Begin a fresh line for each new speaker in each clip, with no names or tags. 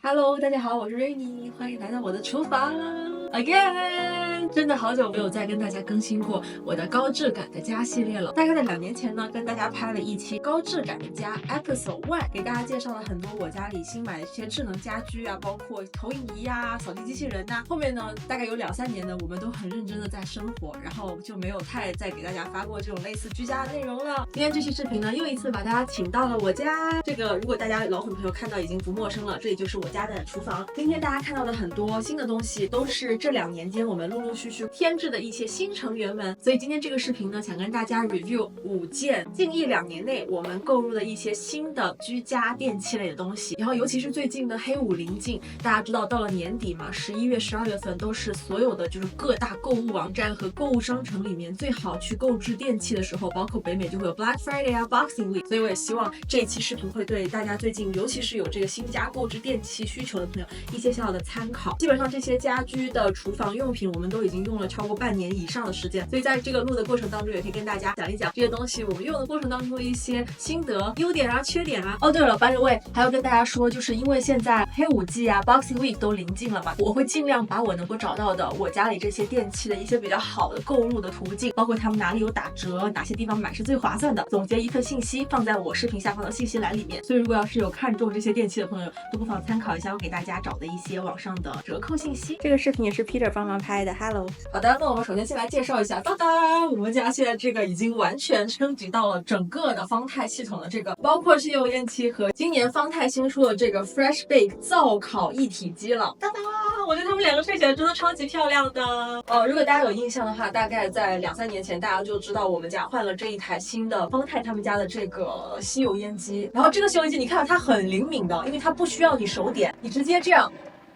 Hello，大家好，我是 Rainy，欢迎来到我的厨房 again。真的好久没有再跟大家更新过我的高质感的家系列了。大概在2年前呢，跟大家拍了一期高质感的家 Episode 1，给大家介绍了很多我家里新买的这些智能家居啊，包括投影仪啊、扫地机器人呐。后面呢，大概有2-3年呢，我们都很认真的在生活，然后就没有太再给大家发过这种类似居家的内容了。今天这期视频呢，又一次把大家请到了我家。这个如果大家老粉朋友看到已经不陌生了，这里就是我家的厨房。今天大家看到的很多新的东西，都是这2年间我们陆陆续续添置的一些新成员们。所以今天这个视频呢，想跟大家 review 5件近1-2年内我们购入的一些新的居家电器类的东西。然后尤其是最近的黑五临近，大家知道到了年底嘛，11月、12月份都是所有的就是各大购物网站和购物商城里面最好去购置电器的时候，包括北美就会有 Black Friday 啊、Boxing Week。所以我也希望这一期视频会对大家最近，尤其是有这个新家购置电器需求的朋友一些小小的参考。基本上这些家居的厨房用品我们都已经用了超过半年以上的时间，所以在这个录的过程当中也可以跟大家讲一讲这些东西我们用的过程当中的一些心得、优点啊、缺点啊。哦对了，by the way，还要跟大家说，就是因为现在黑五季啊、Boxing Week 都临近了嘛，我会尽量把我能够找到的我家里这些电器的一些比较好的购入的途径，包括他们哪里有打折，哪些地方买是最划算的，总结一份信息放在我视频下方的信息栏里面。所以如果要是有看中这些电器的朋友，都不妨参考一下我给大家找的一些网上的折扣信息。
这个视频也是 Peter 帮忙拍的 ，Hello。
好的，那我们首先先来介绍一下，当当，我们家现在这个已经完全升级到了整个的方太系统的这个，包括是油烟机和今年方太新出的这个 Fresh Bake 灶烤一体机了。当当，我觉得他们2个睡起来真的超级漂亮的。如果大家有印象的话，大概在2-3年前，大家就知道我们家换了这一台新的方太他们家的这个吸油烟机。然后这个吸油烟机你看它很灵敏的，因为它不需要你手点，你直接这样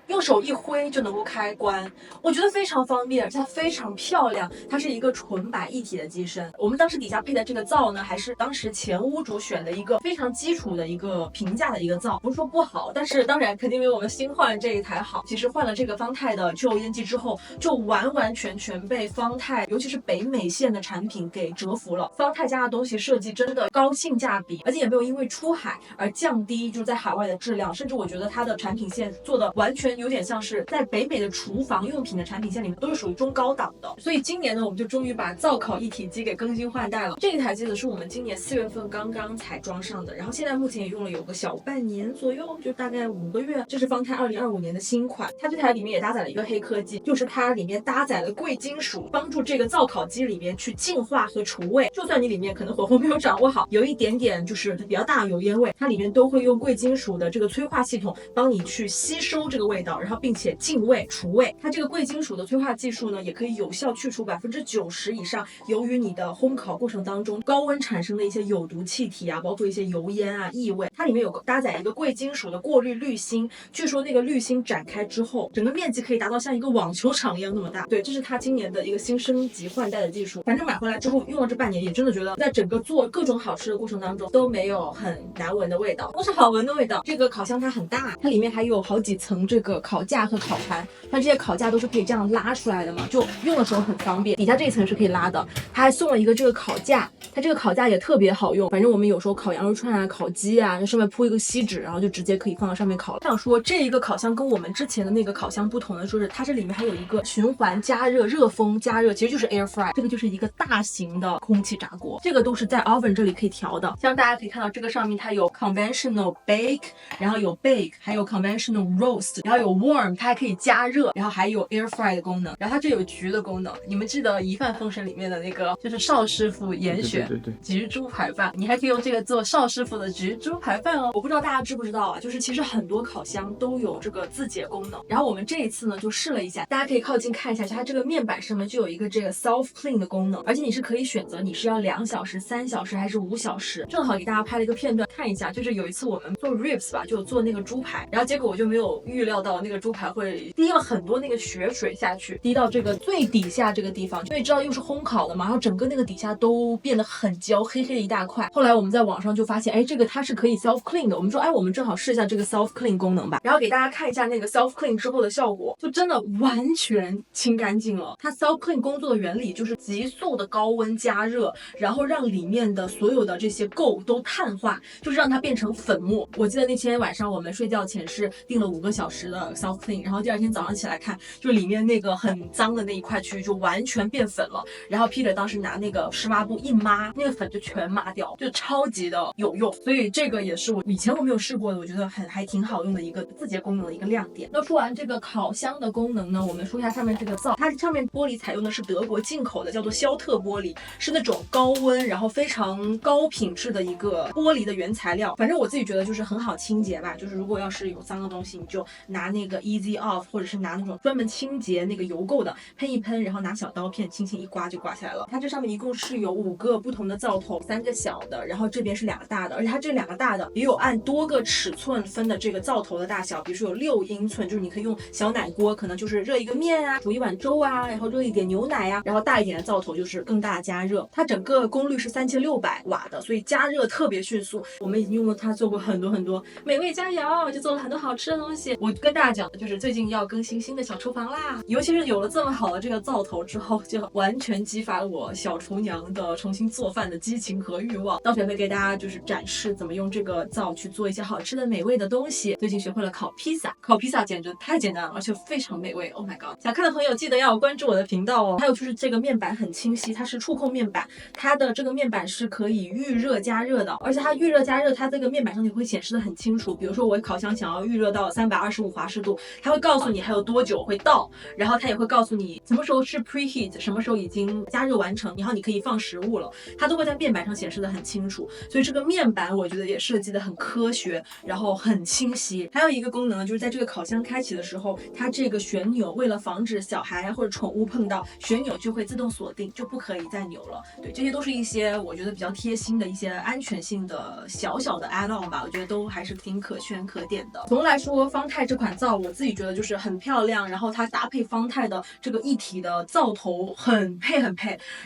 用手一挥就能够开关，我觉得非常方便，而且它非常漂亮。它是一个纯白一体的机身。我们当时底下配的这个灶呢，还是当时前屋主选的一个非常基础的一个平价的一个灶，不是说不好，但是当然肯定没有我们新换这一台好。其实换了这个方太的旧油烟机之后，就完完全全被方太，尤其是北美线的产品给折服了。方太家的东西设计真的高性价比，而且也没有因为出海而降低就是在海外的质量，甚至我觉得它的产品线做的完全有点像是在北美的厨房用品的产品线里面都是属于中高档的。所以今年呢，我们就终于把灶烤一体机给更新换代了。这一台机子是我们今年4月份刚刚才装上的，然后现在目前也用了有个小半年左右，就大概5个月。这是方太2025年的新款，它这台里面也搭载了一个黑科技，就是它里面搭载了贵金属，帮助这个灶烤机里面去净化和除味。就算你里面可能火候没有掌握好，有一点点就是比较大油烟味，它里面都会用贵金属的这个催化系统帮你去吸收这个味道，然后并且净味除味。它这个贵金属的催化技术呢，也可以有效去除90%以上由于你的烘烤过程当中高温产生的一些有毒气体啊，包括一些油烟啊、异味。它里面有搭载一个贵金属的过滤滤芯，据说那个滤芯展开之后，整个面积可以达到像一个网球场一样那么大。对，这是它今年的一个新升级换代的技术。反正买回来之后用了这半年，也真的觉得在整个做各种好吃的过程当中都没有很难闻的味道，都是好闻的味道。这个烤箱它很大，它里面还有好几层这个烤架和烤盘，像这些烤架都是可以这样拉出来的嘛，就用的时候很方便。底下这一层是可以拉的，它还送了一个这个烤架，它这个烤架也特别好用。反正我们有时候烤羊肉串啊、烤鸡啊，上面铺一个锡纸，然后就直接可以放到上面烤了。想说这一个烤箱跟我们之前的那个烤箱不同的，说是它这里面还有一个循环加热、热风加热，其实就是 air fry， 这个就是一个大型的空气炸锅，这个都是在 oven 这里可以调的。像大家可以看到这个上面它有 conventional bake， 然后有 bake， 还有 conventional roast， 然后有 warm， 它还可以加热，然后还有 air fry 的功能，然后它这有焗的功能。你们记得《疑犯封神》里面的那个就是邵师傅严选焗猪排饭，你还可以用这个做邵师傅的焗猪排饭哦。我不知道大家知不知道啊，就是其实很多烤箱都有这个自解功能。然后我们这一次呢就试了一下，大家可以靠近看一下，它这个面板上面就有一个这个 self clean 的功能，而且你是可以选择你是要2小时、3小时还是5小时。正好给大家拍了一个片段看一下，就是有一次我们做 ribs 吧，就做那个猪排，然后结果我就没有预料到到那个猪排会滴了很多那个血水下去，滴到这个最底下这个地方，因为知道又是烘烤的嘛，然后整个那个底下都变得很焦，黑黑的一大块。后来我们在网上就发现，哎，这个它是可以 self clean 的，我们说，哎，我们正好试一下这个 self clean 功能吧，然后给大家看一下那个 self clean 之后的效果，就真的完全清干净了。它 self clean 工作的原理就是急速的高温加热，然后让里面的所有的这些垢都碳化，就是让它变成粉末。我记得那天晚上我们睡觉前是定了5个小时的 self clean， 然后第二天早上起来看，就里面那个很脏的那一块区域就完全变粉了。然后 Peter 当时拿那个湿抹布一抹，那个粉就全抹掉，就超级的有用。所以这个也是我以前我没有试过的，我觉得还挺好用的一个自洁功能的一个亮点。那说完这个烤箱的功能呢，我们说一下上面这个灶，它上面玻璃采用的是德国进口的，叫做肖特玻璃，是那种高温然后非常高品质的一个玻璃的原材料。反正我自己觉得就是很好清洁吧，就是如果要是有脏的东西，你就拿那个 Easy Off， 或者是拿那种专门清洁那个油垢的喷一喷，然后拿小刀片轻轻一刮就刮下来了。它这上面一共是有5个不同的灶头，3个小的，然后这边是2个大的，而且它这2个大的也有按多个尺寸分的这个灶头的大小，比如说有6英寸，就是你可以用小奶锅，可能就是热一个面啊，煮一碗粥啊，然后热一点牛奶啊，然后大一点的灶头就是更大的加热。它整个功率是3600瓦的，所以加热特别迅速。我们已经用了它做过很多美味佳肴，就做了很多好吃的东西。我跟大家讲的就是最近要更新新的小厨房啦，尤其是有了这么好的这个灶头之后，就完全激发了我小厨娘的重新做饭的激情和欲望。到时候会给大家就是展示怎么用这个灶去做一些好吃的美味的东西。最近学会了烤披萨，烤披萨简直太简单了，而且非常美味。Oh my god！ 想看的朋友记得要关注我的频道哦。还有就是这个面板很清晰，它是触控面板，它的这个面板是可以预热加热的，而且它预热加热，它这个面板上也会显示的很清楚。比如说我烤箱想要预热到325华氏度，它会告诉你还有多久会到，然后它也会告诉你什么时候是 preheat， 什么时候已经加热完成，然后你可以放食物了，它都会在面板上显示的很清楚。所以这个面板我觉得也设计的很科学，然后很清晰。还有一个功能就是在这个烤箱开启的时候，它这个旋钮为了防止小孩或者宠物碰到，旋钮就会自动锁定，就不可以再扭了。对，这些都是一些我觉得比较贴心的一些安全性的小的 add on 吧，我觉得都还是挺可圈可点的。总的来说，方太这款灶我自己觉得就是很漂亮，然后它搭配方太的这个一体的灶头很配。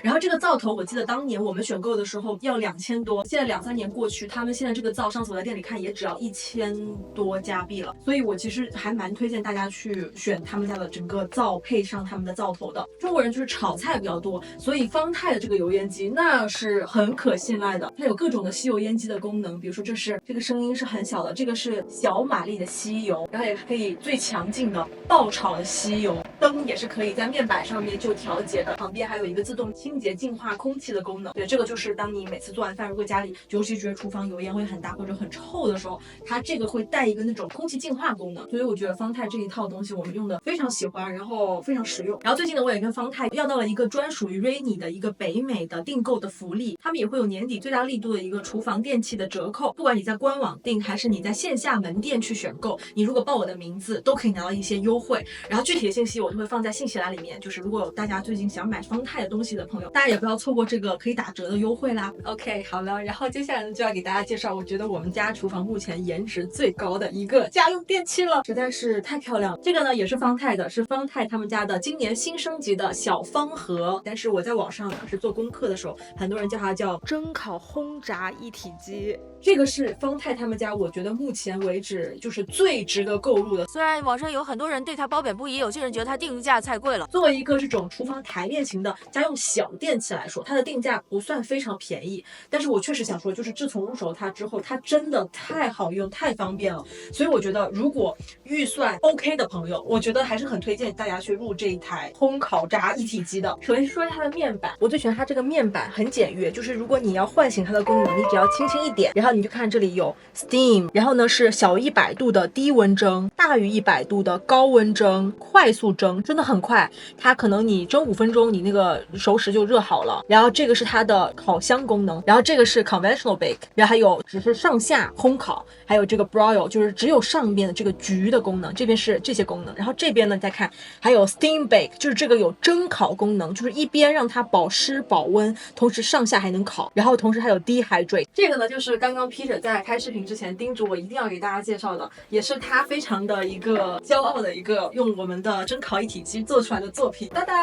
然后这个灶头我记得当年我们选购的时候要2000多，现在2-3年过去，他们现在这个灶上次我在店里看也只要1000多加币了，所以我其实还蛮推荐大家去选他们家的整个灶配上他们的灶头的。中国人就是炒菜比较多，所以方太的这个油烟机那是很可信赖的，它有各种的吸油烟机的功能，比如说这个声音是很小的，这个是小马力的吸油，然后也可以最强劲的爆炒的吸油，灯也是可以在面板上面就调节的，旁边还有一个自动清洁净化空气的功能。对，这个就是当你每次做完饭，如果家里尤其觉得厨房油烟会很大或者很臭的时候，它这个会带一个那种空气净化功能。所以我觉得方太这一套东西我们用的非常喜欢，然后非常实用。然后最近呢，我也跟方太要到了一个专属于 Rainy 的一个北美的订购的福利，他们也会有年底最大力度的一个厨房电器的折扣，不管你在官网订还是你在线下门店去选购，你如果报我的名字都可以拿到一些优惠。然后具体的信息我就会放在信息栏里面，就是如果有大家最近想买方太的东西的朋友，大家也不要错过这个可以打折的优惠啦。OK， 好了，然后接下来呢就要给大家介绍我觉得我们家厨房目前颜值最高的一个家用电器了，实在是太漂亮了。这个呢也是方太的，是方太他们家的今年新升级的小方盒，但是我在网上当时做功课的时候，很多人叫它叫
蒸烤烘炸一体机。
这个是方太他们家我觉得目前为止就是最值得购入的，
虽然网上有很多人对它褒贬不一，有些人觉得它定价太贵了。
作为一个这种厨房台面型的家用小电器来说，它的定价不算非常便宜，但是我确实想说，就是自从入手它之后，它真的太好用太方便了，所以我觉得如果预算 OK 的朋友，我觉得还是很推荐大家去入这一台烘烤炸一体机的。首先说一下它的面板，我最喜欢它这个面板很简约，就是如果你要唤醒它的功能，你只要轻轻一点，然后你就看这里有 Steam， 然后呢是小于100度的低温蒸，大于100度的高温蒸，快速蒸，真的很快，它可能你蒸5分钟，你那个熟食就热好了。然后这个是它的烤箱功能，然后这个是 conventional bake， 然后还有只是上下烘烤，还有这个 broil 就是只有上边的这个焗的功能，这边是这些功能。然后这边呢再看还有 steam bake， 就是这个有蒸烤功能，就是一边让它保湿保温，同时上下还能烤，然后同时还有 dehydrate。这个呢就是刚刚 Peter 在开视频之前叮嘱我一定要给大家介绍的，也是他非常的的一个骄傲的一个用我们的蒸烤一体机做出来的作品。哒哒，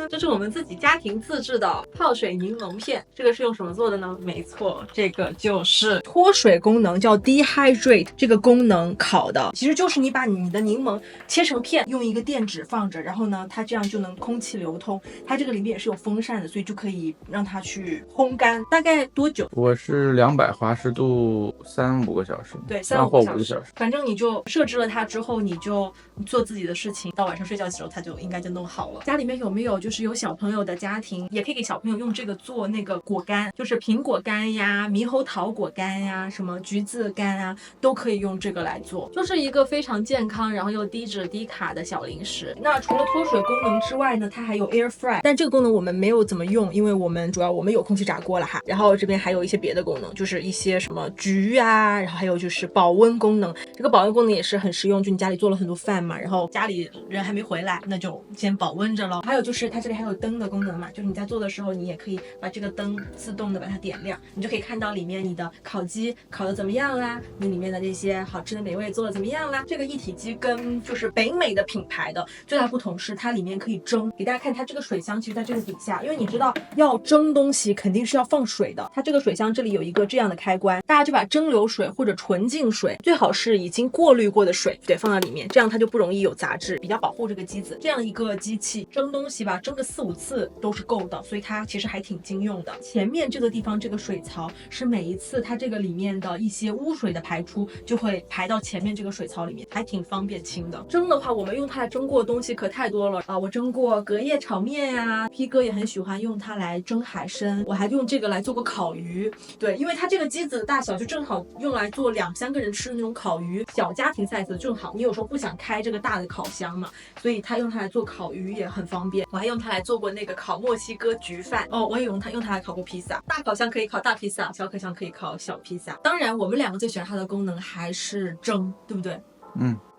这是我们自己家庭自制的泡水柠檬片。这个是用什么做的呢？没错，这个就是脱水功能，叫 dehydrate 这个功能烤的，其实就是你把你的柠檬切成片，用一个电纸放着，然后呢它这样就能空气流通，它这个里面也是有风扇的，所以就可以让它去烘干。大概多久？
我是200华氏度3-5个小时，
对
3或5个
小时。反正你就设置了它之后，你就做自己的事情，到晚上睡觉的时候它就应该就弄好了。家里面有没有就是有小朋友的家庭，也可以给小朋友用这个做那个果干，就是苹果干呀、猕猴桃果干呀、什么橘子干啊，都可以用这个来做，就是一个非常健康然后又低脂低卡的小零食。那除了脱水功能之外呢，它还有 air fry， 但这个功能我们没有怎么用，因为我们有空气炸锅了哈。然后这边还有一些别的功能，就是一些什么焗啊，然后还有就是保温功能。这个保温功能也是很实用，就你家里做了很多饭嘛，然后家里人还没回来，那就先保温着了。还有就是它这里还有灯的功能嘛，就是你在做的时候，你也可以把这个灯自动的把它点亮，你就可以看到里面你的烤鸡烤的怎么样啦，你里面的这些好吃的美味做的怎么样啦。这个一体机跟就是北美的品牌的最大不同是它里面可以蒸，给大家看它这个水箱其实在这个底下，因为你知道要蒸东西肯定是要放水的，它这个水箱这里有一个这样的开关，大家就把蒸馏水或者纯净水，最好是已经过滤过的水，对，放到里面，这样它就不容易有杂质，比较保护这个机子。这样一个机器蒸东西吧，蒸个4-5次都是够的，所以它其实还挺经用的。前面这个地方这个水槽是每一次它这个里面的一些污水的排出就会排到前面这个水槽里面，还挺方便清的。蒸的话，我们用它来蒸过的东西可太多了啊！我蒸过隔夜炒面呀，P 哥也很喜欢用它来蒸海参，我还用这个来做过烤鱼。对，因为它这个机子的大小就正好用来做2-3个人吃的那种烤鱼，小家庭 size 正好。你有时候不想开这个大的烤箱嘛，所以它用它来做烤鱼也很方便。我还用它来做过那个烤墨西哥焗饭哦，我也用它来烤过披萨。大烤箱可以烤大披萨，小烤箱可以烤小披萨。当然，我们2个最喜欢它的功能还是蒸，对不对？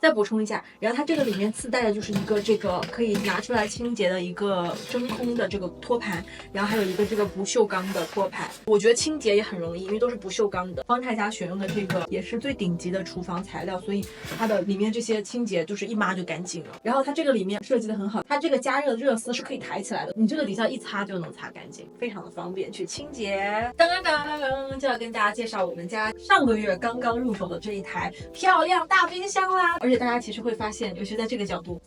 再补充一下，然后它这个里面自带的就是一个这个可以拿出来清洁的一个真空的这个托盘，然后还有一个这个不锈钢的托盘。我觉得清洁也很容易，因为都是不锈钢的。方太家选用的这个也是最顶级的厨房材料，所以它的里面这些清洁就是一抹就干净了。然后它这个里面设计的很好，它这个加热的热丝是可以抬起来的，你这个底下一擦就能擦干净，非常的方便去清洁。当就要跟大家介绍我们家上个月刚刚入手的这一台漂亮大冰箱啦！而且大家其实会发现，尤其在这个角度，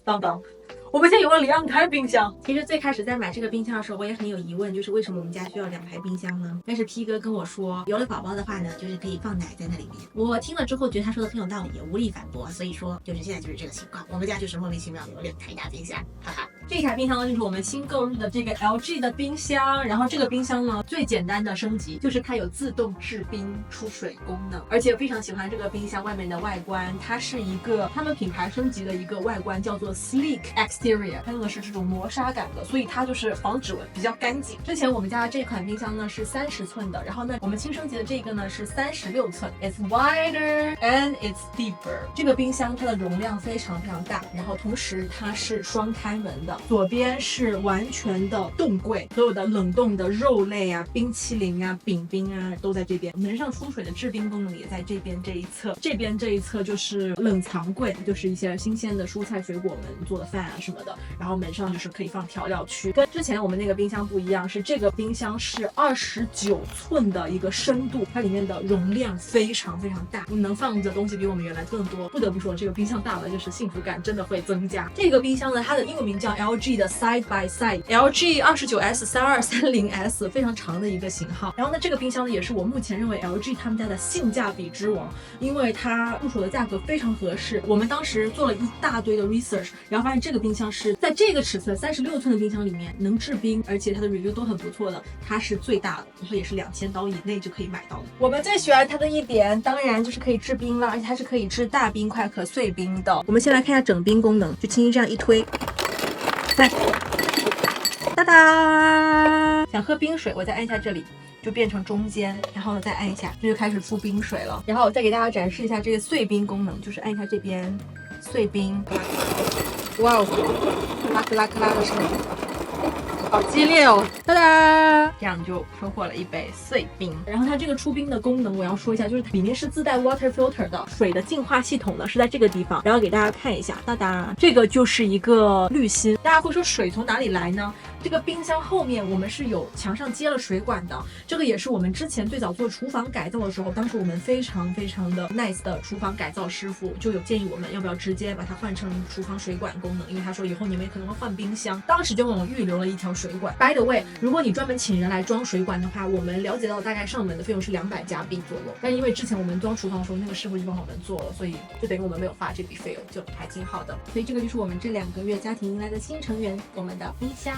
我们现在有了2台冰箱。其实最开始在买这个冰箱的时候，我也很有疑问，就是为什么我们家需要2台冰箱呢？但是 P 哥跟我说，有了宝宝的话呢，就是可以放奶在那里面。我听了之后觉得他说的很有道理，也无力反驳，所以说就是现在就是这个情况，我们家就是莫名其妙有2台大冰箱，哈哈。这台冰箱呢，就是我们新购入的这个 LG 的冰箱。然后这个冰箱呢，最简单的升级就是它有自动制冰出水功能，而且非常喜欢这个冰箱外面的外观，它是一个他们品牌升级的一个外观，叫做 Sleek Exterior， 它用的是这种磨砂感的，所以它就是防指纹，比较干净。之前我们家的这款冰箱呢是30寸的，然后呢我们新升级的这个呢是36寸 ，It's wider and it's deeper。这个冰箱它的容量非常非常大，然后同时它是双开门的。左边是完全的冻柜，所有的冷冻的肉类啊、冰淇淋啊、饼冰啊都在这边。门上出水的制冰功能也在这边这一侧。这边这一侧就是冷藏柜，就是一些新鲜的蔬菜水果们做的饭啊什么的。然后门上就是可以放调料区，跟之前我们那个冰箱不一样，是这个冰箱是29寸的一个深度，它里面的容量非常非常大，能放的东西比我们原来更多。不得不说，这个冰箱大了就是幸福感真的会增加。这个冰箱呢，它的英文名叫 LG 的 Side by Side LG 29S3230S， 非常长的一个型号。然后呢，这个冰箱呢也是我目前认为 LG 他们家的性价比之王，因为它入手的价格非常合适。我们当时做了一大堆的 research， 然后发现这个冰箱是在这个尺寸36寸的冰箱里面能制冰，而且它的 review 都很不错的，它是最大的，然后也是2000刀以内就可以买到的。我们最喜欢它的一点，当然就是可以制冰了，而且它是可以制大冰块和碎冰的。我们先来看一下整冰功能，就轻轻这样一推。哒哒，想喝冰水，我再按一下这里，就变成中间，然后呢再按一下，这就开始出冰水了。然后我再给大家展示一下这个碎冰功能，就是按一下这边碎冰，哇哦，克拉克拉克拉的声音。好激烈哦！哒哒，这样就收获了一杯碎冰。然后它这个出冰的功能我要说一下，就是里面是自带 water filter 的，水的净化系统呢是在这个地方，然后给大家看一下，哒哒，这个就是一个滤芯。大家会说水从哪里来呢？这个冰箱后面我们是有墙上接了水管的，这个也是我们之前最早做厨房改造的时候，当时我们非常的 nice 的厨房改造师傅就有建议我们要不要直接把它换成厨房水管功能，因为他说以后你们可能会换冰箱，当时就给我们预留了一条水管。By the way， 如果你专门请人来装水管的话，我们了解到大概上门的费用是200加币左右，但因为之前我们装厨房的时候那个师傅就帮我们做了，所以就等于我们没有花这笔费用，就还挺好的。所以这个就是我们这2个月家庭迎来的新成员，我们的冰箱。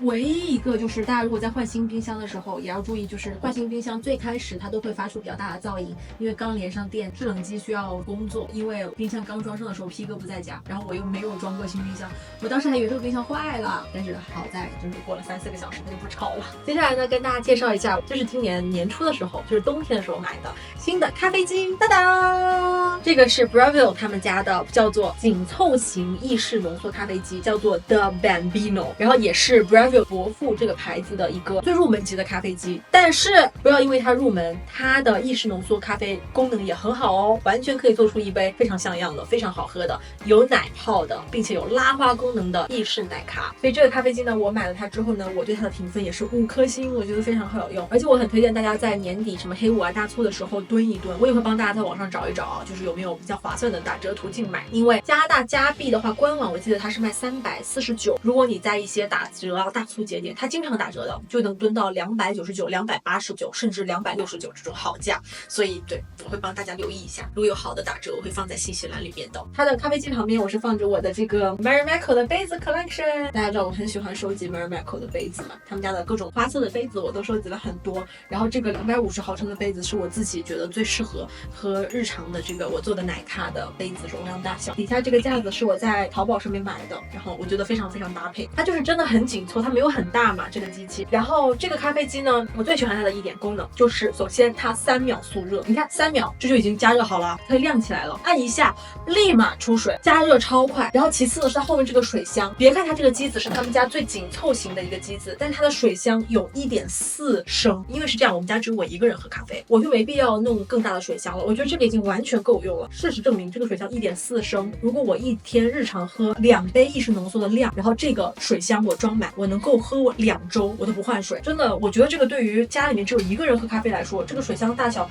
唯一一个就是大家如果在换新冰箱的时候也要注意，就是换新冰箱最开始它都会发出比较大的噪音，因为刚连上电，制冷机需要工作。因为冰箱刚装上的时候 P 哥不在家，然后我又没有装过新冰箱，我当时还以为这个冰箱坏了，但是好在就是过了3-4个小时它就不吵了。接下来呢，跟大家介绍一下，这是今年年初的时候，就是冬天的时候买的新的咖啡机，哒哒，这个是 Breville 他们家的，叫做紧凑型意式浓缩咖啡机，叫做 The Bambino， 然后也是 Breville 伯父这个牌子的一个最入门级的咖啡机。但是不要因为它入门，它的意式浓缩咖啡功能也很好哦，完全可以做出一杯非常像样的、非常好喝的、有奶泡的，并且有拉花功能的意式奶咖。所以这个咖啡机呢，我买了它之后呢，我对它的评分也是5颗星，我觉得非常好用。而且我很推荐大家在年底什么黑五啊、大促的时候蹲一蹲，我也会帮大家在网上找一找啊，就是有没有比较划算的打折途径买。因为加拿大加币的话，官网我记得它是卖349，如果你在一些打折啊、大促节点，它经常打折的，就能蹲到299、289，甚至269这种好价。所以对，我会帮大家留意一下，如果有好的打折，我会放在信息栏里面的。它的咖啡机旁边我是放着我的这个 Marimekko 的杯子 collection， 大家知道我很喜欢收集 Marimekko 的杯子嘛，他们家的各种花色的杯子我都收集了很多。然后这个250毫升的杯子是我自己觉得最适合喝日常的这个我做的奶咖的杯子容量大小。底下这个架子是我在淘宝上面买的，然后我觉得非常搭配，它就是真的很紧凑，它没有很大嘛这个机器。然后这个咖啡机呢，我最喜欢它的一点功能就是首先它3秒速热，你看3秒这就已经加热好了，它就亮起来了，按一下立马出水，加热超快。然后其次的是它后面这个水箱，别看它这个机子是他们家最紧凑型的一个机子，但它的水箱有1.4升，因为是这样，我们家只有我一个人喝咖啡，我就没必要弄更大的水箱了，我觉得这个已经完全够用了。事实证明，这个水箱1.4升，如果我一天日常喝2杯意式浓缩的量，然后这个水箱我装满，我能够喝我2周我都不换水。真的，我觉得这个对于家里面只有一个人喝咖啡来说，这个水箱大小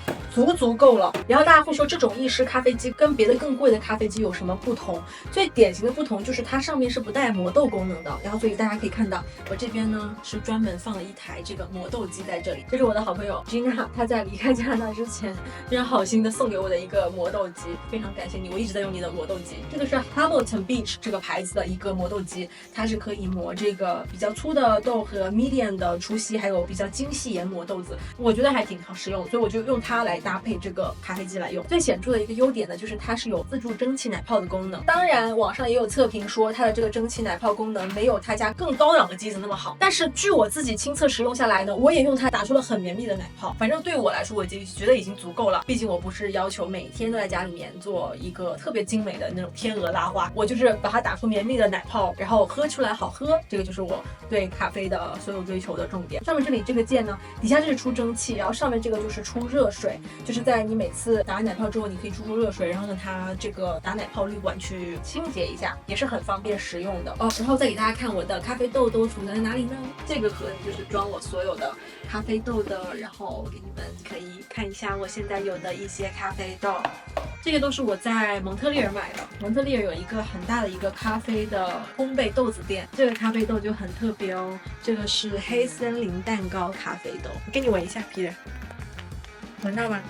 足够了。然后大家会说，这种意式咖啡机跟别的更贵的咖啡机有什么不同？最典型的不同就是它上面是不带磨豆功能的，然后所以大家可以看到我这边呢是专门放了一台这个磨豆机在这里，这是我的好朋友 Gina， 她在离开加拿大之前非常好心的送给我的一个磨豆机，非常感谢你，我一直在用你的磨豆机。这个是 Hamilton Beach 这个牌子的一个磨豆机，它是可以磨这个比较粗的豆和 medium 的除稀，还有比较精细研磨豆子，我觉得还挺好实用，所以我就用它来搭配这个咖啡机来用。最显著的一个优点呢，就是它是有自助蒸汽奶泡的功能。当然网上也有测评说它的这个蒸汽奶泡功能没有他家更高档的机子那么好，但是据我自己亲测使用下来呢，我也用它打出了很绵密的奶泡，反正对我来说我已经觉得已经足够了。毕竟我不是要求每天都在家里面做一个特别精美的那种天鹅拉花，我就是把它打出绵密的奶泡，然后喝出来好喝，这个就是我对咖啡的所有追求的重点。上面这里这个键呢，底下就是出蒸汽，然后上面这个就是出热水，就是在你每次打完奶泡之后，你可以出热水，然后呢它这个打奶泡滤管去清洁一下，也是很方便实用的哦。然后再给大家看我的咖啡豆都储存在哪里呢？这个盒子就是装我所有的咖啡豆的，然后给你们可以看一下我现在有的一些咖啡豆，这个都是我在蒙特利尔买的。蒙特利尔有一个很大的一个咖啡的烘焙豆子店，这个咖啡豆就很特别哦，这个是黑森林蛋糕咖啡豆，给你闻一下 Peter， 闻到吗？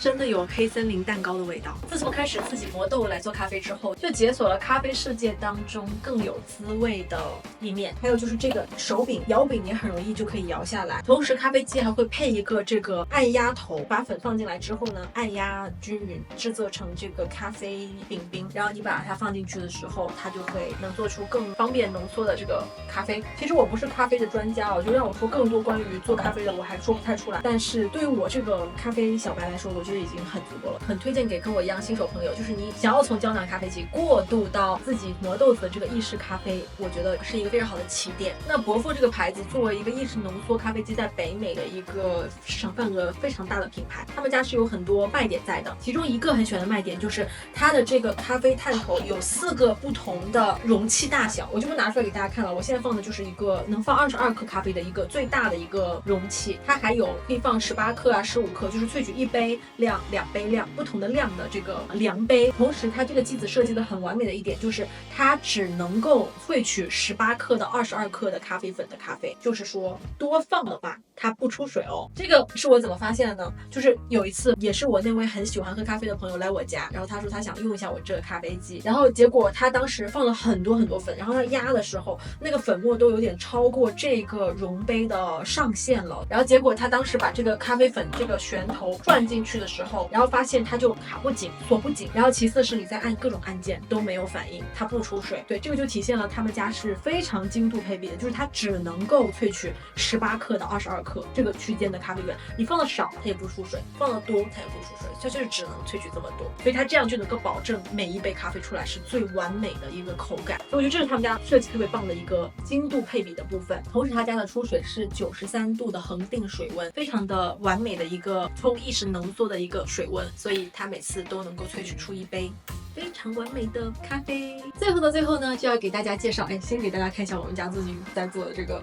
真的有黑森林蛋糕的味道。自从开始自己磨豆来做咖啡之后，就解锁了咖啡世界当中更有滋味的一面。还有就是这个手柄摇柄也很容易就可以摇下来，同时咖啡机还会配一个这个按压头，把粉放进来之后呢，按压均匀，制作成这个咖啡饼冰，然后你把它放进去的时候，它就会能做出更方便浓缩的这个咖啡。其实我不是咖啡的专家，就让我说更多关于做咖啡的我还说不太出来，但是对于我这个咖啡小白来说，我觉得已经很足够了，很推荐给跟我一样新手朋友，就是你想要从胶囊咖啡机过渡到自己磨豆子的这个意式咖啡，我觉得是一个非常好的起点。那伯父这个牌子作为一个意式浓缩咖啡机在北美的一个市场份额非常大的品牌，他们家是有很多卖点在的，其中一个很喜欢的卖点就是它的这个咖啡探头有4个不同的容器大小，我就不拿出来给大家看了，我现在放的就是一个能放22克咖啡的一个最大的一个容器，它还有可以放18克啊15克，就是萃取1杯量2杯量不同的量的这个量杯。同时它这个机子设计的很完美的一点就是它只能够萃取18克到22克的咖啡粉的咖啡，就是说多放的话它不出水哦。这个是我怎么发现的呢？就是有一次也是我那位很喜欢喝咖啡的朋友来我家，然后他说他想用一下我这个咖啡机，然后结果他当时放了很多粉，然后他压的时候那个粉末都有点超过这个溶杯的上限了，然后结果他当时把这个咖啡粉这个旋头转进去的时候，然后发现它就卡不紧锁不紧，然后其次是你在按各种按键都没有反应，它不出水。对，这个就体现了他们家是非常精度配比的，就是它只能够萃取18克到22克这个区间的咖啡粉，你放的少它也不出水，放的多它也不出水，它就是只能萃取这么多，所以它这样就能够保证每一杯咖啡出来是最完美的一个口感。所以我觉得这是他们家设计特别棒的一个精度配比的部分。同时他家的出水是93度的恒定水温，非常的完美的一个冲意式浓缩的一个水温，所以它每次都能够萃取出一杯非常完美的咖啡。最后呢，就要给大家介绍，先给大家看一下我们家自己在做的这个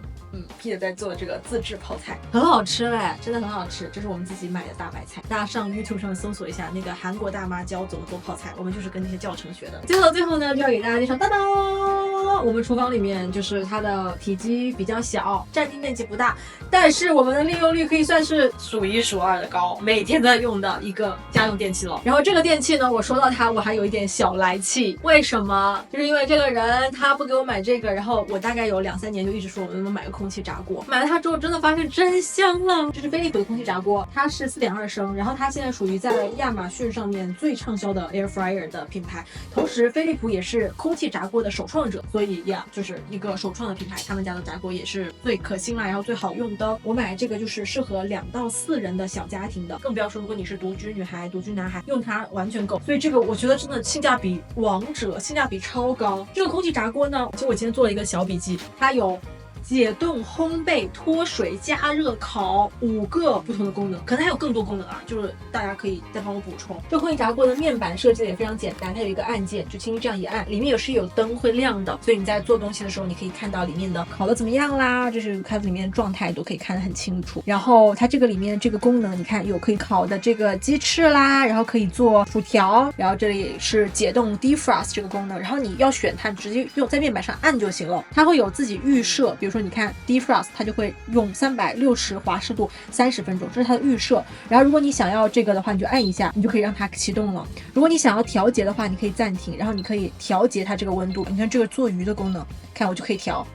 Peter 在做的这个自制泡菜，很好吃嘞，真的很好吃。这是我们自己买的大白菜，大家上 YouTube 上搜索一下那个韩国大妈教怎么做泡菜，我们就是跟那些教程学的。最后呢，就要给大家介绍，当当，我们厨房里面就是它的体积比较小，占地面积不大，但是我们的利用率可以算是数1数2的高，每天都在用的一个家用电器了。然后这个电器呢，我说到它，我还有一点小来气，为什么？就是因为这个人他不给我买这个，然后我大概有2-3年就一直说我能不能买个空气炸锅，买了它之后真的发现真香了。这是飞利浦的空气炸锅，它是4.2升，然后它现在属于在亚马逊上面最畅销的 Air Fryer 的品牌，同时飞利浦也是空气炸锅的首创者，所以就是一个首创的品牌，他们家的炸锅也是最可信赖，然后最好用的。我买这个就是适合2到4人的小家庭的，更不要说如果你是独居女孩、独居男孩，用它完全够。所以这个我觉得真的性价比王者，性价比超高。这个空气炸锅呢，其实我今天做了一个小笔记，它有解冻、烘焙、脱水、加热、烤5个不同的功能，可能还有更多功能啊，就是大家可以再帮我补充。这空气炸锅的面板设计的也非常简单，它有一个按键，就轻轻这样一按，里面也是有灯会亮的，所以你在做东西的时候，你可以看到里面的烤的怎么样啦，就是看里面的状态都可以看得很清楚。然后它这个里面这个功能，你看有可以烤的这个鸡翅啦，然后可以做薯条，然后这里是解冻 defrost 这个功能，然后你要选它直接用在面板上按就行了，它会有自己预设，比如说你看 defrost 它就会用360华氏度30分钟，这是它的预设。然后如果你想要这个的话，你就按一下，你就可以让它启动了。如果你想要调节的话，你可以暂停，然后你可以调节它这个温度。你看这个做鱼的功能，看我就可以调，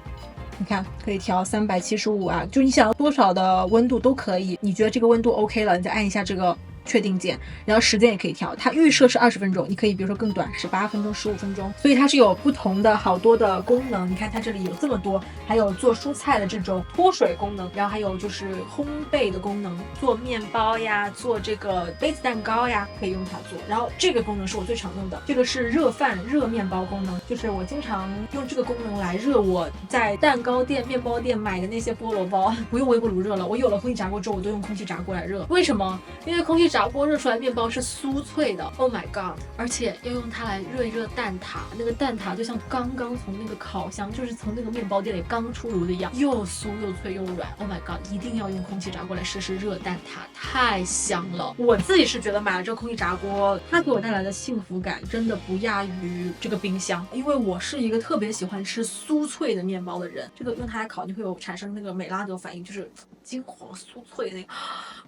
你看可以调375啊，就你想要多少的温度都可以。你觉得这个温度 OK 了，你再按一下这个确定键，然后时间也可以调，它预设是20分钟，你可以比如说更短18分钟、15分钟，所以它是有不同的好多的功能。你看它这里有这么多，还有做蔬菜的这种脱水功能，然后还有就是烘焙的功能，做面包呀，做这个杯子蛋糕呀，可以用它做。然后这个功能是我最常用的，这个是热饭热面包功能，就是我经常用这个功能来热我在蛋糕店、面包店买的那些菠萝包，不用微波炉热了，我有了空气炸锅之后，我都用空气炸锅来热。为什么？因为空气炸锅热出来的面包是酥脆的 ，Oh my god！ 而且要用它来热一热蛋挞，那个蛋挞就像刚刚从那个烤箱，就是从那个面包店里刚出炉的一样，又酥又脆又软 ，Oh my god！ 一定要用空气炸锅来试试热蛋挞，太香了。我自己是觉得买了这个空气炸锅，它给我带来的幸福感真的不亚于这个冰箱，因为我是一个特别喜欢吃酥脆的面包的人，这个用它来烤，你会有产生那个美拉德反应，就是金黄酥脆的那个。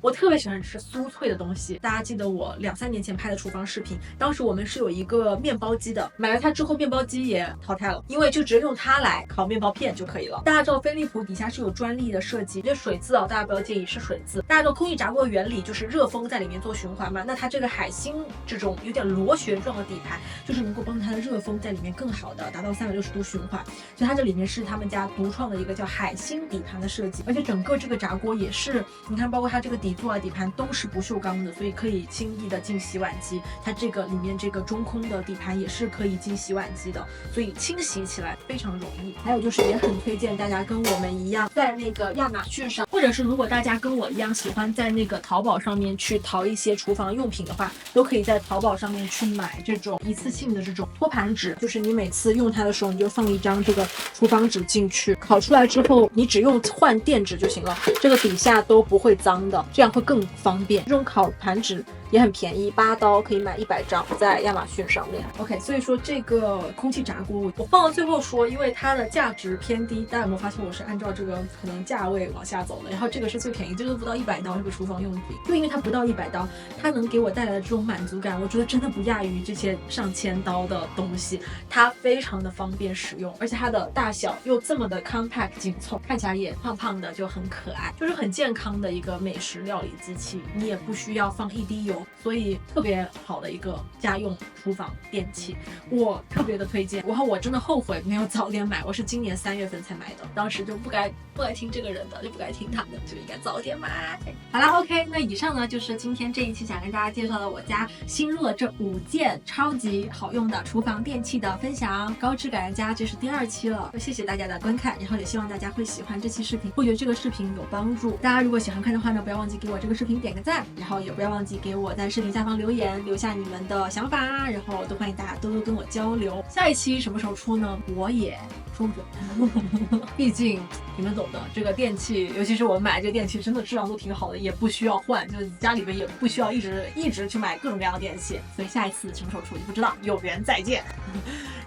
我特别喜欢吃酥脆的东西，大家记得我2-3年前拍的厨房视频，当时我们是有一个面包机的，买了它之后面包机也淘汰了，因为就直接用它来烤面包片就可以了。大家知道飞利浦底下是有专利的设计，这水渍啊，大家不要介意是水渍。大家知道空气炸锅的原理就是热风在里面做循环嘛，那它这个海星这种有点螺旋状的底盘，就是能够帮助它的热风在里面更好的达到360度循环，所以它这里面是他们家独创的一个叫海星底盘的设计，而且整个这个炸炸锅也是，你看包括它这个底座啊底盘都是不锈钢的，所以可以轻易的进洗碗机。它这个里面这个中空的底盘也是可以进洗碗机的，所以清洗起来非常容易。还有就是也很推荐大家跟我们一样，在那个亚马逊上，或者是如果大家跟我一样喜欢在那个淘宝上面去淘一些厨房用品的话，都可以在淘宝上面去买这种一次性的这种托盘纸，就是你每次用它的时候，你就放一张这个厨房纸进去，烤出来之后，你只用换垫纸就行了，这个底下都不会脏的，这样会更方便。这种烤盘纸也很便宜，8刀可以买100张，在亚马逊上面。OK， 所以说这个空气炸锅我放到最后说，因为它的价值偏低，大家有没有发现我是按照这个可能价位往下走的？然后这个是最便宜，这个不到100刀，这个厨房用品，就因为它不到100刀，它能给我带来的这种满足感，我觉得真的不亚于这些上千刀的东西。它非常的方便使用，而且它的大小又这么的 compact 紧凑，看起来也胖胖的，就很可爱，就是很健康的一个美食料理机器，你也不需要放一滴油。所以特别好的一个家用厨房电器，我特别的推荐。然后我真的后悔没有早点买，我是今年3月份才买的，当时就不该听这个人的，就不该听他的，就应该早点买。好啦 OK， 那以上呢就是今天这一期想跟大家介绍的我家新入了这5件超级好用的厨房电器的分享，高质感的家，这是第2期了，谢谢大家的观看，然后也希望大家会喜欢这期视频，会觉得这个视频有帮助。大家如果喜欢看的话呢，不要忘记给我这个视频点个赞，然后也不要忘记给我在视频下方留言，留下你们的想法，然后都欢迎大家多多跟我交流。下一期什么时候出呢？我也说不准，毕竟你们懂的，这个电器，尤其是我们买这个电器，真的质量都挺好的，也不需要换，就是家里边也不需要一直去买各种各样的电器，所以下一次什么时候出也不知道，有缘再见。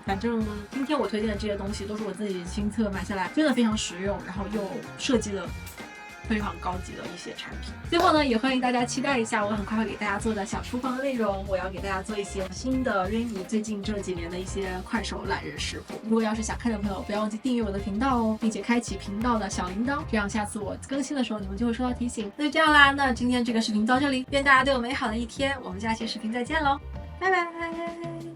反正今天我推荐的这些东西都是我自己亲测买下来，真的非常实用，然后又设计了非常高级的一些产品。最后呢，也欢迎大家期待一下我很快会给大家做的小厨房的内容，我要给大家做一些新的 Rainy 最近这几年的一些快手懒人食谱。如果要是想看的朋友，不要忘记订阅我的频道哦，并且开启频道的小铃铛，这样下次我更新的时候你们就会收到提醒。那就这样啦，那今天这个视频到这里，愿大家都有美好的一天，我们下期视频再见喽，拜拜。